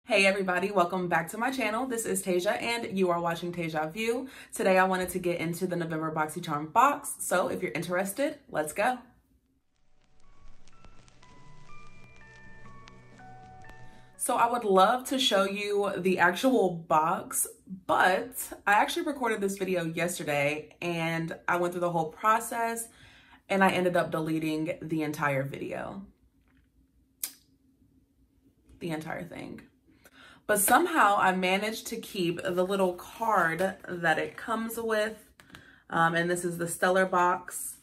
Hey everybody, welcome back to my channel. This is Taija and you are watching Taija View. Today I wanted to get into the November BOXYCHARM box, so if you're interested, let's go. So I would love to show you the actual box, but I actually recorded this video yesterday and I went through the whole process and I ended up deleting the entire video. The entire thing. But somehow I managed to keep the little card that it comes with. And this is the Stellar box.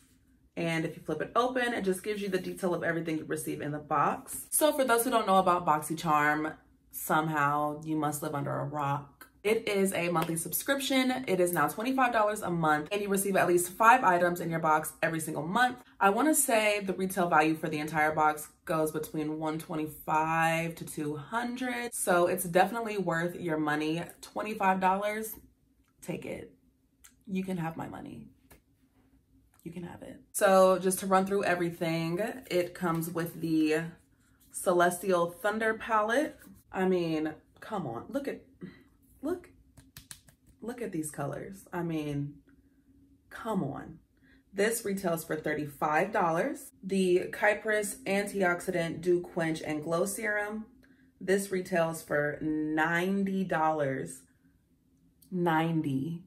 And if you flip it open, it just gives you the detail of everything you receive in the box. So for those who don't know about BOXYCHARM, somehow you must live under a rock. It is a monthly subscription. It is now $25 a month and you receive at least 5 items in your box every single month. I want to say the retail value for the entire box goes between $125 to $200. So it's definitely worth your money. $25, take it. You can have my money. You can have it. So just to run through everything, it comes with the Celestial Thunder palette. I mean, come on, look at these colors. I mean, come on. This retails for $35. The Kypris Antioxidant Dew Quench and Glow Serum. This retails for $90. $90.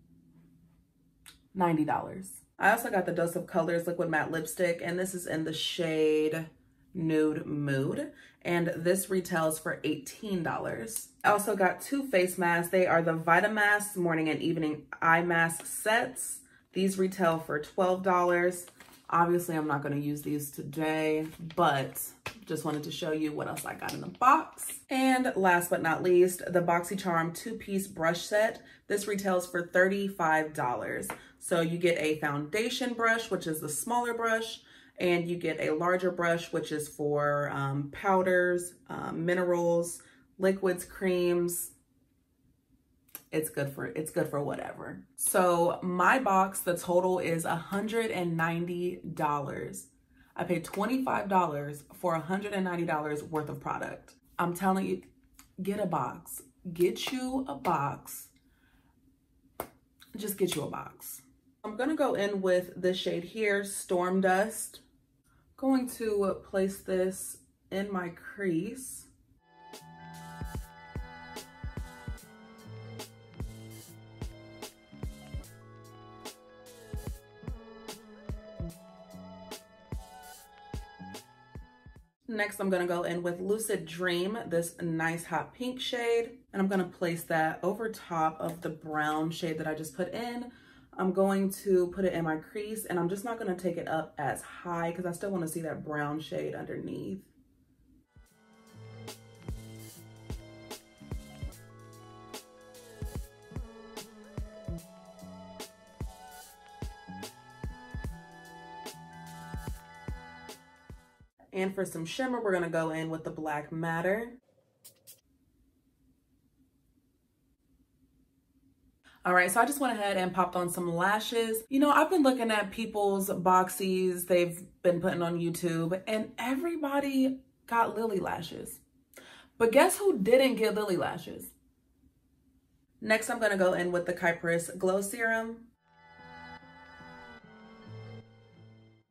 I also got the Dose of Colors Liquid Matte Lipstick, and this is in the shade Nude Mood, and this retails for $18. I also got 2 face masks. They are the Vitamask Morning and Evening Eye Mask Sets. These retail for $12. Obviously, I'm not going to use these today, but just wanted to show you what else I got in the box. And last but not least, the BOXYCHARM 2-piece brush set. This retails for $35. So you get a foundation brush, which is the smaller brush, and you get a larger brush, which is for powders, minerals, liquids, creams. It's good for whatever. So my box, the total is $190. I paid $25 for $190 worth of product. I'm telling you, get a box. Get you a box. Just get you a box. I'm gonna go in with this shade here, Storm Dust. Going to place this in my crease. Next, I'm gonna go in with Lucid Dream, this nice hot pink shade, and I'm gonna place that over top of the brown shade that I just put in. I'm going to put it in my crease, and I'm just not gonna take it up as high because I still wanna see that brown shade underneath. And for some shimmer, we're gonna go in with the Black Matter. All right, so I just went ahead and popped on some lashes. You know, I've been looking at people's boxies they've been putting on YouTube, and everybody got lily lashes. But guess who didn't get lily lashes? Next, I'm gonna go in with the Kypris Glow Serum.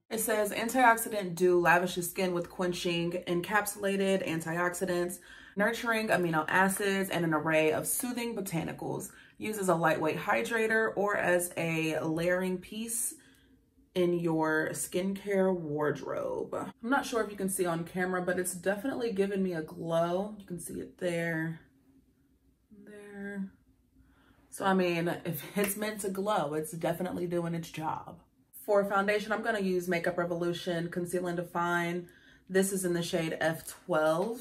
It says antioxidant dew lavishes skin with quenching encapsulated antioxidants, nurturing amino acids, and an array of soothing botanicals. Used as a lightweight hydrator or as a layering piece in your skincare wardrobe. I'm not sure if you can see on camera, but it's definitely giving me a glow. You can see it there, there. So I mean, if it's meant to glow, it's definitely doing its job. For foundation, I'm gonna use Makeup Revolution Conceal and Define. This is in the shade F12.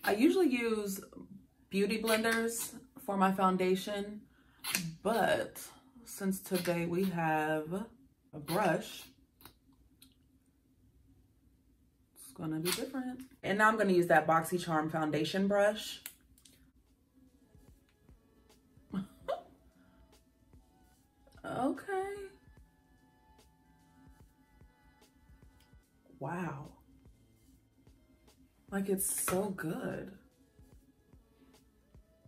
I usually use beauty blenders for my foundation, but since today we have a brush, it's gonna be different. And now I'm gonna use that BOXYCHARM foundation brush. Okay. Wow. Like, it's so good.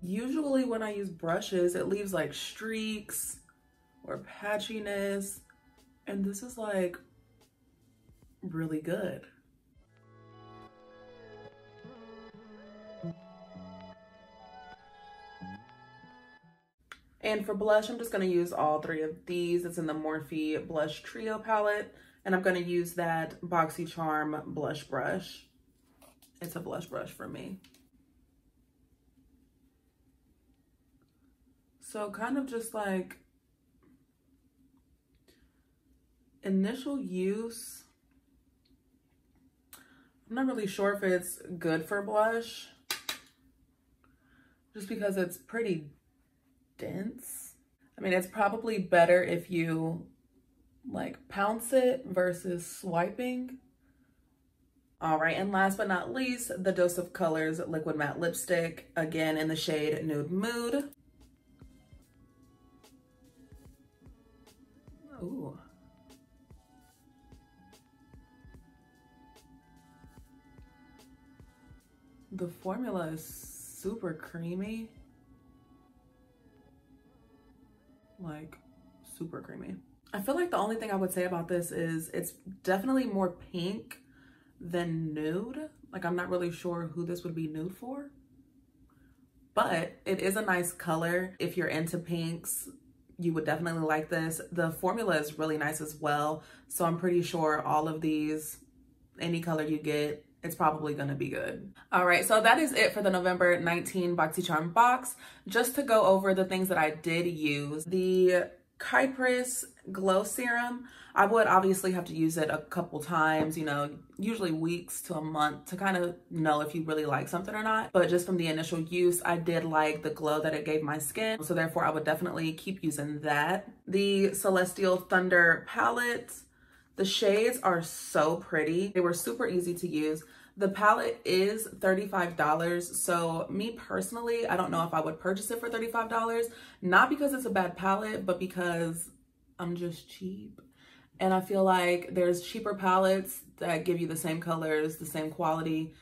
Usually when I use brushes, it leaves like streaks or patchiness, and this is like really good. And for blush, I'm just gonna use all three of these. It's in the Morphe Blush Trio palette, and I'm gonna use that BOXYCHARM blush brush. It's a blush brush for me. So kind of just like initial use. I'm not really sure if it's good for blush, just because it's pretty dense. I mean, it's probably better if you like pounce it versus swiping. All right, and last but not least, the Dose of Colors Liquid Matte Lipstick, again in the shade Nude Mood. Ooh. The formula is super creamy. Like, super creamy. I feel like the only thing I would say about this is it's definitely more pink than nude. Like, I'm not really sure who this would be nude for, but it is a nice color. If you're into pinks, you would definitely like this. The formula is really nice as well. So I'm pretty sure all of these, any color you get, it's probably gonna be good. All right, so that is it for the November 19 BOXYCHARM box. Just to go over the things that I did use, the Kypris Glow Serum, I would obviously have to use it a couple times, you know, usually weeks to a month to kind of know if you really like something or not. But just from the initial use, I did like the glow that it gave my skin. So therefore, I would definitely keep using that. The Celestial Thunder palette, the shades are so pretty. They were super easy to use. The palette is $35. So me personally, I don't know if I would purchase it for $35. Not because it's a bad palette, but because I'm just cheap. And I feel like there's cheaper palettes that give you the same colors, the same quality,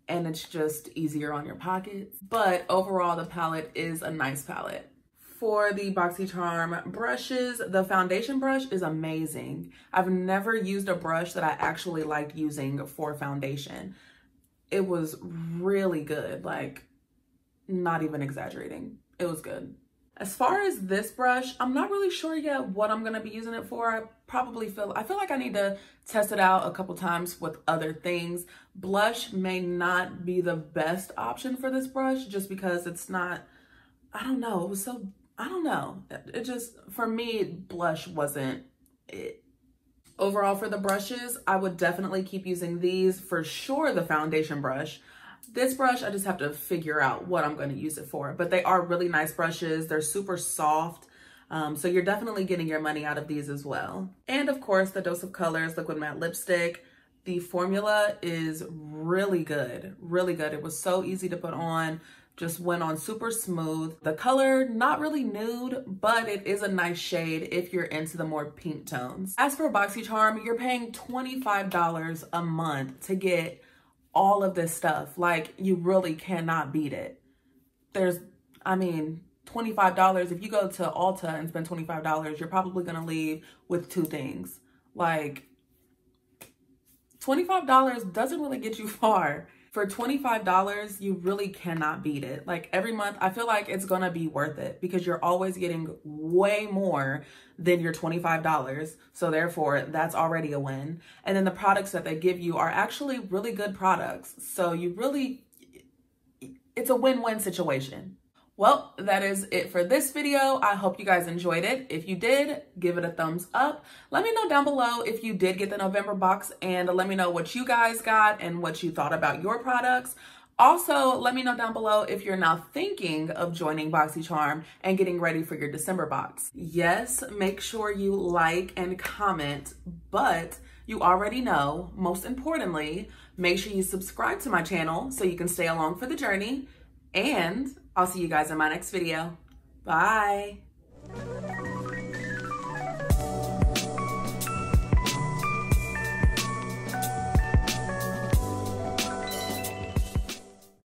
and it's just easier on your pockets. But overall, the palette is a nice palette. For the BOXYCHARM brushes, the foundation brush is amazing. I've never used a brush that I actually liked using for foundation. It was really good, like not even exaggerating. It was good. As far as this brush, I'm not really sure yet what I'm gonna be using it for. I feel like I need to test it out a couple times with other things. Blush may not be the best option for this brush just because it's not, I don't know, it just, for me, blush wasn't it. Overall, for the brushes, I would definitely keep using these. For sure, the foundation brush. This brush, I just have to figure out what I'm going to use it for. But they are really nice brushes. They're super soft. So you're definitely getting your money out of these as well. And of course, the Dose of Colors Liquid Matte Lipstick. The formula is really good. Really good. It was so easy to put on. Just went on super smooth. The color, not really nude, but it is a nice shade if you're into the more pink tones. As for BOXYCHARM, you're paying $25 a month to get all of this stuff. Like, you really cannot beat it. I mean, $25, if you go to Ulta and spend $25, you're probably gonna leave with two things. Like, $25 doesn't really get you far. For $25, you really cannot beat it. Like, every month, I feel like it's gonna be worth it because you're always getting way more than your $25. So therefore, that's already a win. And then the products that they give you are actually really good products. So it's a win-win situation. Well, that is it for this video. I hope you guys enjoyed it. If you did, give it a thumbs up. Let me know down below if you did get the November box, and let me know what you guys got and what you thought about your products. Also, let me know down below if you're now thinking of joining BOXYCHARM and getting ready for your December box. Yes, make sure you like and comment, but you already know, most importantly, make sure you subscribe to my channel so you can stay along for the journey, and I'll see you guys in my next video. Bye.